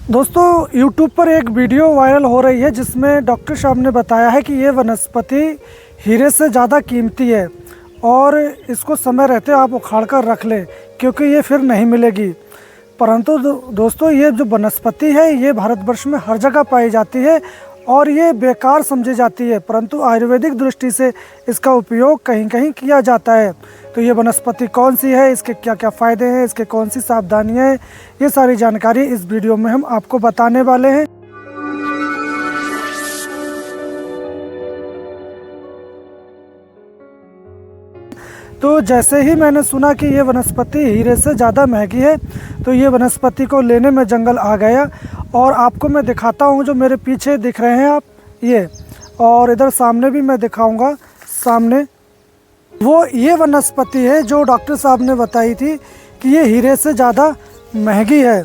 दोस्तों YouTube पर एक वीडियो वायरल हो रही है जिसमें डॉक्टर साहब ने बताया है कि ये वनस्पति हीरे से ज़्यादा कीमती है और इसको समय रहते आप उखाड़ कर रख लें क्योंकि ये फिर नहीं मिलेगी। परंतु दोस्तों ये जो वनस्पति है ये भारतवर्ष में हर जगह पाई जाती है और ये बेकार समझी जाती है, परंतु आयुर्वेदिक दृष्टि से इसका उपयोग कहीं कहीं किया जाता है। तो ये वनस्पति कौन सी है, इसके क्या क्या फ़ायदे हैं, इसके कौन सी सावधानियां हैं, ये सारी जानकारी इस वीडियो में हम आपको बताने वाले हैं। तो जैसे ही मैंने सुना कि ये वनस्पति हीरे से ज़्यादा महंगी है तो ये वनस्पति को लेने में जंगल आ गया और आपको मैं दिखाता हूँ। जो मेरे पीछे दिख रहे हैं आप ये, और इधर सामने भी मैं दिखाऊंगा। सामने वो ये वनस्पति है जो डॉक्टर साहब ने बताई थी कि ये हीरे से ज़्यादा महंगी है।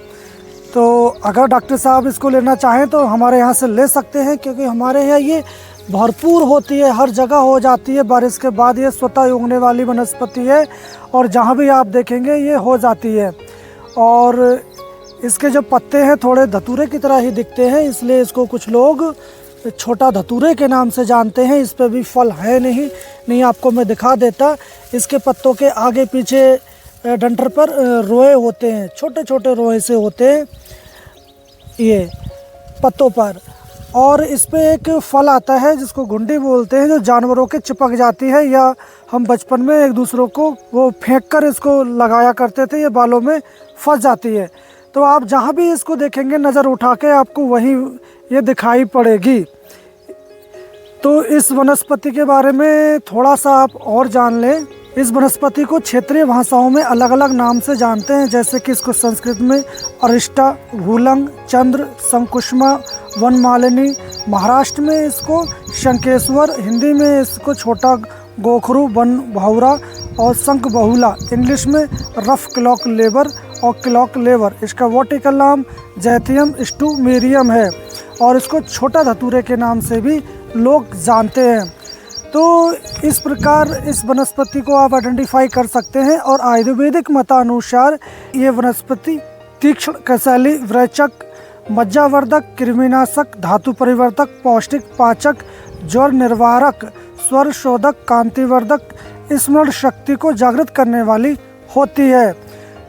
तो अगर डॉक्टर साहब इसको लेना चाहें तो हमारे यहाँ से ले सकते हैं, क्योंकि हमारे यहाँ ये भरपूर होती है, हर जगह हो जाती है। बारिश के बाद ये स्वतः उगने वाली वनस्पति है और जहाँ भी आप देखेंगे ये हो जाती है। और इसके जो पत्ते हैं थोड़े धतूरे की तरह ही दिखते हैं, इसलिए इसको कुछ लोग छोटा धतूरे के नाम से जानते हैं। इस पर भी फल है नहीं आपको मैं दिखा देता। इसके पत्तों के आगे पीछे डंठल पर रोए होते हैं, छोटे छोटे रोए से होते हैं ये पत्तों पर। और इस पे एक फल आता है जिसको घुंडी बोलते हैं, जो जानवरों के चिपक जाती है, या हम बचपन में एक दूसरों को वो फेंक कर इसको लगाया करते थे, ये बालों में फंस जाती है। तो आप जहाँ भी इसको देखेंगे नज़र उठा के आपको वहीं ये दिखाई पड़ेगी। तो इस वनस्पति के बारे में थोड़ा सा आप और जान लें। इस वनस्पति को क्षेत्रीय भाषाओं में अलग अलग नाम से जानते हैं, जैसे कि इसको संस्कृत में अरिष्टा, भूलंग, चंद्र, शंकुष्मा, वनमालिनी, महाराष्ट्र में इसको शंकेश्वर, हिंदी में इसको छोटा गोखरू, वन भौरा और शंख बहुला, इंग्लिश में रफ क्लॉक लेबर और क्लॉक लेबर। इसका वर्टिकल नाम जैथियम स्टूमेरियम है और इसको छोटा धतूरे के नाम से भी लोग जानते हैं। तो इस प्रकार इस वनस्पति को आप आइडेंटिफाई कर सकते हैं। और आयुर्वेदिक मतानुसार ये वनस्पति तीक्ष्ण, कसैली, विरेचक, मज्जावर्धक, कृमिनाशक, धातु परिवर्तक, पौष्टिक, पाचक, ज्वर निवारक, स्वर शोधक, कांतिवर्धक, स्मरण शक्ति को जागृत करने वाली होती है।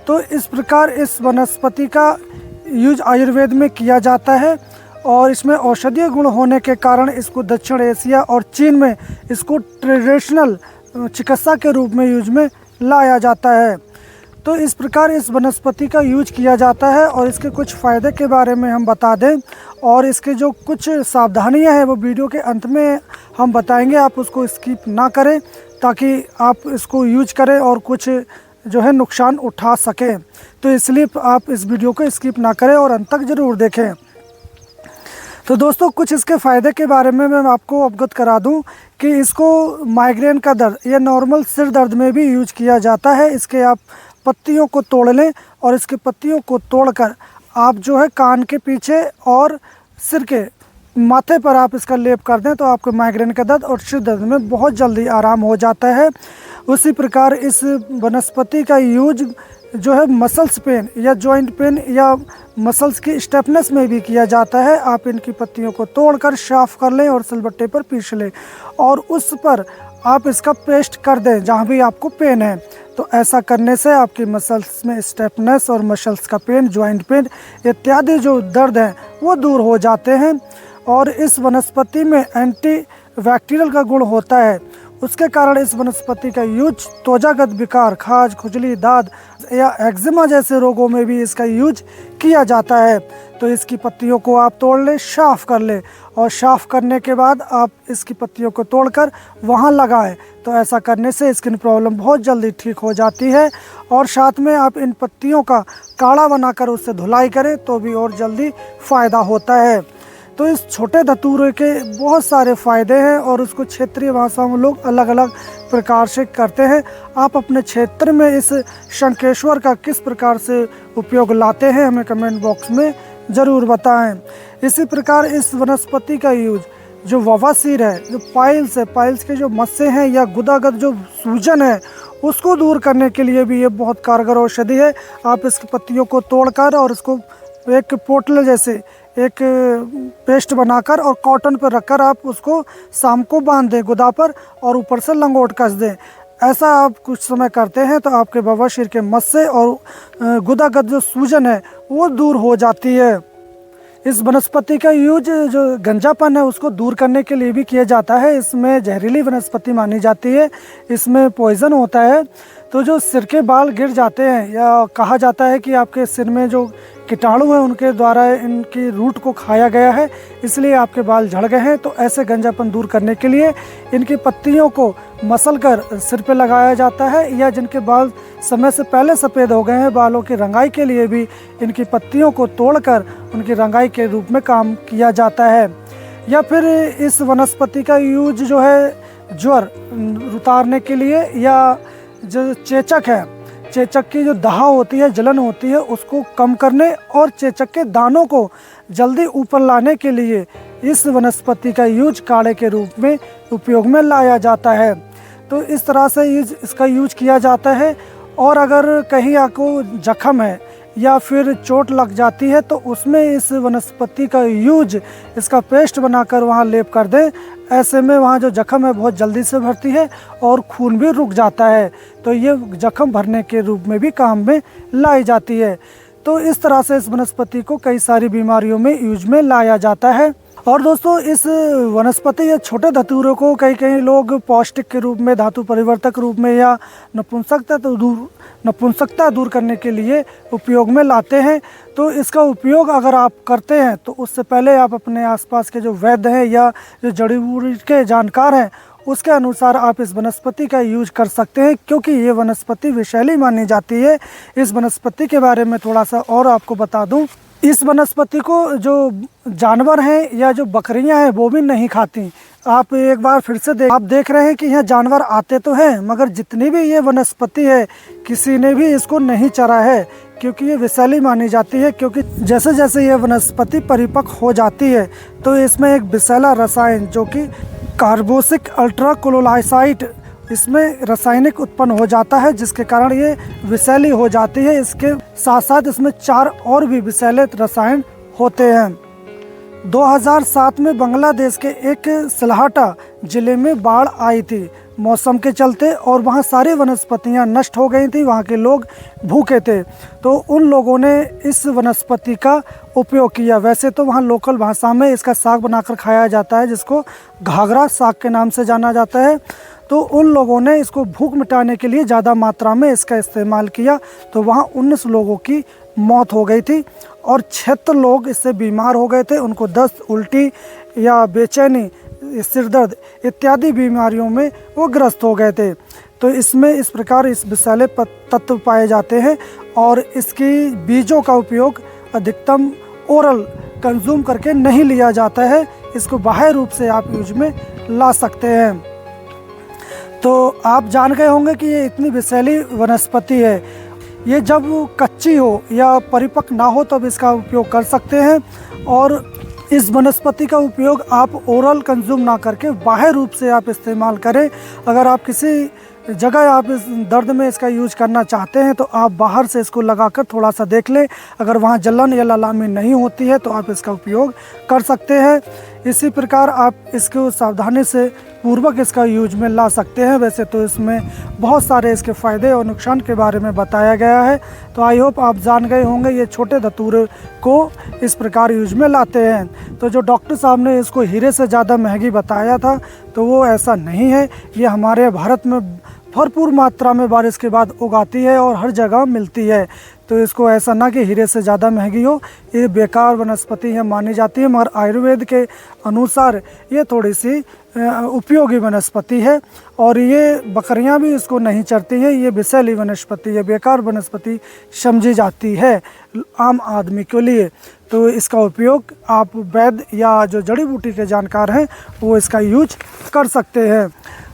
तो इस प्रकार इस वनस्पति का यूज आयुर्वेद में किया जाता है और इसमें औषधीय गुण होने के कारण इसको दक्षिण एशिया और चीन में इसको ट्रेडिशनल चिकित्सा के रूप में यूज में लाया जाता है। तो इस प्रकार इस वनस्पति का यूज किया जाता है और इसके कुछ फ़ायदे के बारे में हम बता दें और इसके जो कुछ सावधानियां हैं वो वीडियो के अंत में हम बताएंगे। आप उसको स्किप ना करें ताकि आप इसको यूज करें और कुछ जो है नुकसान उठा सकें। तो इसलिए आप इस वीडियो को स्किप ना करें और अंत तक ज़रूर देखें। तो दोस्तों कुछ इसके फ़ायदे के बारे में मैं आपको अवगत करा दूं कि इसको माइग्रेन का दर्द या नॉर्मल सिर दर्द में भी यूज किया जाता है। इसके आप पत्तियों को तोड़ लें और इसके पत्तियों को तोड़कर आप जो है कान के पीछे और सिर के माथे पर आप इसका लेप कर दें तो आपको माइग्रेन का दर्द और सिर दर्द में बहुत जल्दी आराम हो जाता है। उसी प्रकार इस वनस्पति का यूज जो है मसल्स पेन या जॉइंट पेन या मसल्स की स्टिफनेस में भी किया जाता है। आप इनकी पत्तियों को तोड़कर साफ कर लें और सिलबट्टे पर पीस लें और उस पर आप इसका पेस्ट कर दें जहाँ भी आपको पेन है। तो ऐसा करने से आपकी मसल्स में स्टिफनेस और मसल्स का पेन, जॉइंट पेन इत्यादि जो दर्द हैं वो दूर हो जाते हैं। और इस वनस्पति में एंटी बैक्टीरियल का गुण होता है, उसके कारण इस वनस्पति का यूज त्वचागत विकार, खाज, खुजली, दाद या एक्जिमा जैसे रोगों में भी इसका यूज किया जाता है। तो इसकी पत्तियों को आप तोड़ लें, साफ़ कर लें और साफ़ करने के बाद आप इसकी पत्तियों को तोड़कर वहाँ लगाएं। तो ऐसा करने से स्किन प्रॉब्लम बहुत जल्दी ठीक हो जाती है। और साथ में आप इन पत्तियों का काढ़ा बनाकर उससे धुलाई करें तो भी और जल्दी फ़ायदा होता है। तो इस छोटे धतूरे के बहुत सारे फ़ायदे हैं और उसको क्षेत्रीय भाषाओं में लोग अलग अलग प्रकार से करते हैं। आप अपने क्षेत्र में इस शंकेश्वर का किस प्रकार से उपयोग लाते हैं हमें कमेंट बॉक्स में ज़रूर बताएं। इसी प्रकार इस वनस्पति का यूज जो बवासीर है, जो पाइल्स है, पाइल्स के जो मस्से हैं या गुदागत जो सूजन है उसको दूर करने के लिए भी ये बहुत कारगर औषधि है। आप इसकी पत्तियों को तोड़कर और इसको एक पोटले जैसे एक पेस्ट बनाकर और कॉटन पर रखकर आप उसको शाम को बांध दें गुदा पर और ऊपर से लंगोट कस दें। ऐसा आप कुछ समय करते हैं तो आपके बवासीर के मस्से और गुदागत जो सूजन है वो दूर हो जाती है। इस वनस्पति का यूज जो गंजापन है उसको दूर करने के लिए भी किया जाता है। इसमें जहरीली वनस्पति मानी जाती है, इसमें पॉइज़न होता है। तो जो सिर के बाल गिर जाते हैं या कहा जाता है कि आपके सिर में जो कीटाणु हैं उनके द्वारा इनकी रूट को खाया गया है इसलिए आपके बाल झड़ गए हैं, तो ऐसे गंजापन दूर करने के लिए इनकी पत्तियों को मसलकर सिर पे लगाया जाता है। या जिनके बाल समय से पहले सफ़ेद हो गए हैं, बालों की रंगाई के लिए भी इनकी पत्तियों को तोड़कर उनकी रंगाई के रूप में काम किया जाता है। या फिर इस वनस्पति का यूज जो है ज्वर उतारने के लिए, या जो चेचक है, चेचक की जो दहा होती है, जलन होती है, उसको कम करने और चेचक के दानों को जल्दी ऊपर लाने के लिए इस वनस्पति का यूज काढ़े के रूप में उपयोग में लाया जाता है। तो इस तरह से इसका यूज किया जाता है। और अगर कहीं आपको जख्म है या फिर चोट लग जाती है तो उसमें इस वनस्पति का यूज, इसका पेस्ट बनाकर वहाँ लेप कर दें। ऐसे में वहाँ जो जख्म है बहुत जल्दी से भरती है और खून भी रुक जाता है, तो ये जख्म भरने के रूप में भी काम में लाई जाती है। तो इस तरह से इस वनस्पति को कई सारी बीमारियों में यूज में लाया जाता है। और दोस्तों इस वनस्पति या छोटे धतूरों को कई लोग पौष्टिक के रूप में, धातु परिवर्तक रूप में या नपुंसकता दूर करने के लिए उपयोग में लाते हैं। तो इसका उपयोग अगर आप करते हैं तो उससे पहले आप अपने आसपास के जो वैद्य हैं या जो जड़ी बूटी के जानकार हैं उसके अनुसार आप इस वनस्पति का यूज कर सकते हैं, क्योंकि ये वनस्पति विषैली मानी जाती है। इस वनस्पति के बारे में थोड़ा सा और आपको बता दूं, इस वनस्पति को जो जानवर हैं या जो बकरियां हैं वो भी नहीं खाती। आप एक बार फिर से आप देख रहे हैं कि यहाँ जानवर आते तो हैं, मगर जितनी भी ये वनस्पति है किसी ने भी इसको नहीं चरा है, क्योंकि ये विषैली मानी जाती है। क्योंकि जैसे जैसे ये वनस्पति परिपक्व हो जाती है तो इसमें एक विषैला रसायन जो कि कार्बोक्सिक अल्ट्राक्लोराइड, इसमें रासायनिक उत्पन्न हो जाता है, जिसके कारण ये विषैली हो जाती है। इसके साथ साथ इसमें 4 और भी विषैले रसायन होते हैं। 2007 में बांग्लादेश के एक सिलहाटा जिले में बाढ़ आई थी मौसम के चलते, और वहाँ सारी वनस्पतियाँ नष्ट हो गई थी। वहाँ के लोग भूखे थे, तो उन लोगों ने इस वनस्पति का उपयोग किया। वैसे तो वहाँ लोकल भाषा में इसका साग बनाकर खाया जाता है, जिसको घाघरा साग के नाम से जाना जाता है। तो उन लोगों ने इसको भूख मिटाने के लिए ज़्यादा मात्रा में इसका इस्तेमाल किया, तो वहाँ 19 लोगों की मौत हो गई थी और 76 लोग इससे बीमार हो गए थे। उनको दस्त, उल्टी या बेचैनी, सिरदर्द इत्यादि बीमारियों में वो ग्रस्त हो गए थे। तो इसमें इस प्रकार इस विषैले तत्व पाए जाते हैं, और इसकी बीजों का उपयोग अधिकतम ओरल कंज्यूम करके नहीं लिया जाता है। इसको बाह्य रूप से आप यूज में ला सकते हैं। तो आप जान गए होंगे कि ये इतनी विषैली वनस्पति है। ये जब कच्ची हो या परिपक्व ना हो तब इसका उपयोग कर सकते हैं। और इस वनस्पति का उपयोग आप ओरल कंज्यूम ना करके बाह्य रूप से आप इस्तेमाल करें। अगर आप किसी जगह आप इस दर्द में इसका यूज करना चाहते हैं तो आप बाहर से इसको लगाकर थोड़ा सा देख लें। अगर वहाँ जलन या ललामी नहीं होती है तो आप इसका उपयोग कर सकते हैं। इसी प्रकार आप इसको सावधानी से पूर्वक इसका यूज में ला सकते हैं। वैसे तो इसमें बहुत सारे इसके फ़ायदे और नुकसान के बारे में बताया गया है। तो आई होप आप जान गए होंगे ये छोटे धतूरे को इस प्रकार यूज में लाते हैं। तो जो डॉक्टर साहब ने इसको हीरे से ज़्यादा महंगी बताया था तो वो ऐसा नहीं है। ये हमारे भारत में भरपूर मात्रा में बारिश के बाद उगाती है और हर जगह मिलती है। तो इसको ऐसा ना कि हीरे से ज़्यादा महंगी हो, ये बेकार वनस्पति है मानी जाती है। मगर आयुर्वेद के अनुसार ये थोड़ी सी उपयोगी वनस्पति है, और ये बकरियां भी इसको नहीं चरती हैं। ये विषैली वनस्पति है, बेकार वनस्पति समझी जाती है आम आदमी के लिए। तो इसका उपयोग आप वैद्य या जो जड़ी बूटी के जानकार हैं वो इसका यूज कर सकते हैं।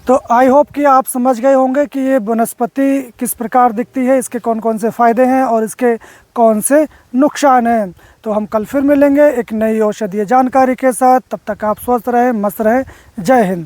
तो आई होप कि आप समझ गए होंगे कि ये वनस्पति किस प्रकार दिखती है, इसके कौन कौन से फ़ायदे हैं और इसके कौन से नुकसान हैं। तो हम कल फिर मिलेंगे एक नई औषधीय जानकारी के साथ। तब तक आप स्वस्थ रहें, मस्त रहें। जय हिंद।